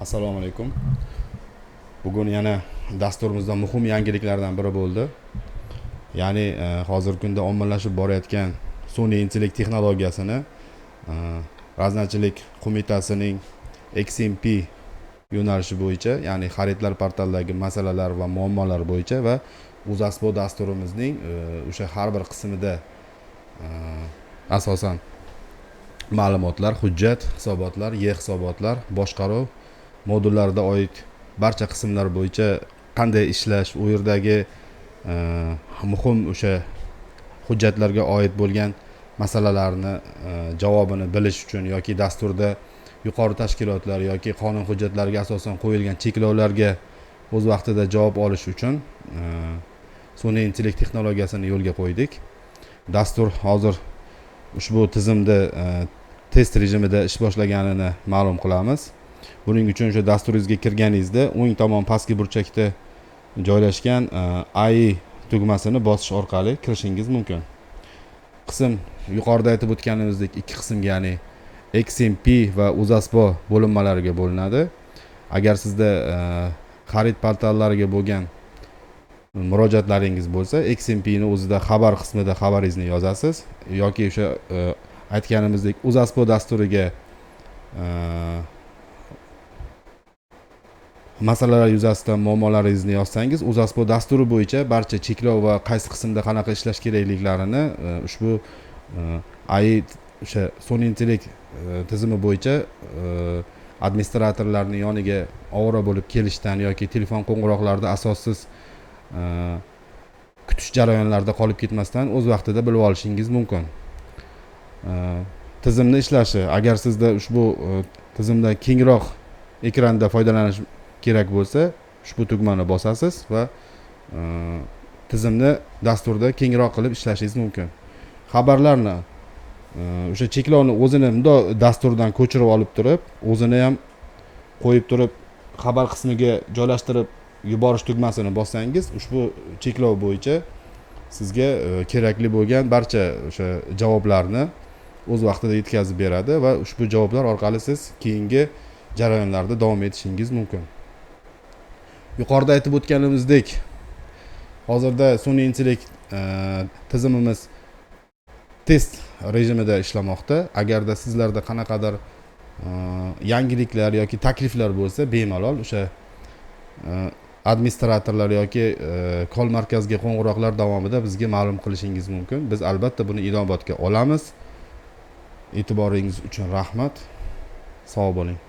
Assalomu alaykum. Bugun yana dasturimizda muhim yangiliklardan biri bo'ldi. Ya'ni hozirgi kunda ommalashib borayotgan sun'iy intellekt texnologiyasini G'aznachilik qo'mitasining XMP yo'nalishi bo'yicha, ya'ni xaridlar portalidagi masalalar va muammolar bo'yicha va UzAspo dasturimizning o'sha har bir qismida asosan ma'lumotlar, hujjat, hisobotlar, hisobotlar, boshqaruv modullarida oid barcha qismlar bo'yicha qanday ishlash, u yerdagi muhim o'sha hujjatlarga oid bo'lgan masalalarni javobini bilish uchun yoki dasturda yuqori tashkilotlar yoki qonun hujjatlariga asosan qo'yilgan cheklovlarga o'z vaqtida javob olish uchun sun'iy intellekt texnologiyasini yo'lga qo'ydik. Dastur hozir ushbu tizimda test rejimida ish boshlaganini ma'lum qilamiz. Buning uchun o'sha dasturingizga kirganingizda o'ng tomon pastki burchakda joylashgan AI tugmasini bosish orqali kirishingiz mumkin. Qism yuqorida aytib o'tganimizdek ikki qismga, ya'ni XMP va UzAspo bo'linmalariga bo'linadi. Agar sizda xarid portallariga bo'lgan murojaatlaringiz bo'lsa, XMP ni o'zida xabar qismida xabaringizni yozasiz yoki o'sha aytganimizdek UzAspo dasturiga masalalar yuzasidan muammolaringizni yozsangiz, UzAspo dasturi bo'yicha barcha cheklov va qaysi qismda qanaqa ishlash kerakliklarini ushbu AI o'sha sun'iy intellekt tizimi bo'yicha administratorlarning yoniga ovora bo'lib kelishdan yoki telefon qo'ng'iroqlarida asossiz kutish jarayonlarida qolib ketmasdan o'z vaqtida bilib olishingiz mumkin. Tizimni ishlashi, agar sizda ushbu tizimdan kengroq ekranda foydalanish kerak bo'lsa, ushbu tugmani bosasiz va tizimni dasturda kengroq qilib ishlashingiz mumkin. Xabarlarni o'sha cheklovni o'zini dasturdan ko'chirib olib turib, o'zini ham qo'yib turib, xabar qismiga joylashtirib yuborish tugmasini bossangiz, ushbu cheklov bo'yicha sizga kerakli bo'lgan barcha o'sha javoblarni o'z vaqtida yetkazib beradi va ushbu javoblar orqali siz keyingi jarayonlarda davom etishingiz mumkin. Yuqorida aytib o'tganimizdek, hozirda sun'iy intellekt tizimimiz test rejimida ishlamoqda. Agarda sizlarda qanaqadir yangiliklar yoki takliflar bo'lsa, bemalol o'sha administratorlar yoki kol markaziga qo'ng'iroqlar davomida bizga ma'lum qilishingiz mumkin. Biz albatta buni inobatga olamiz. E'tiboringiz uchun rahmat. Sog' bo'ling.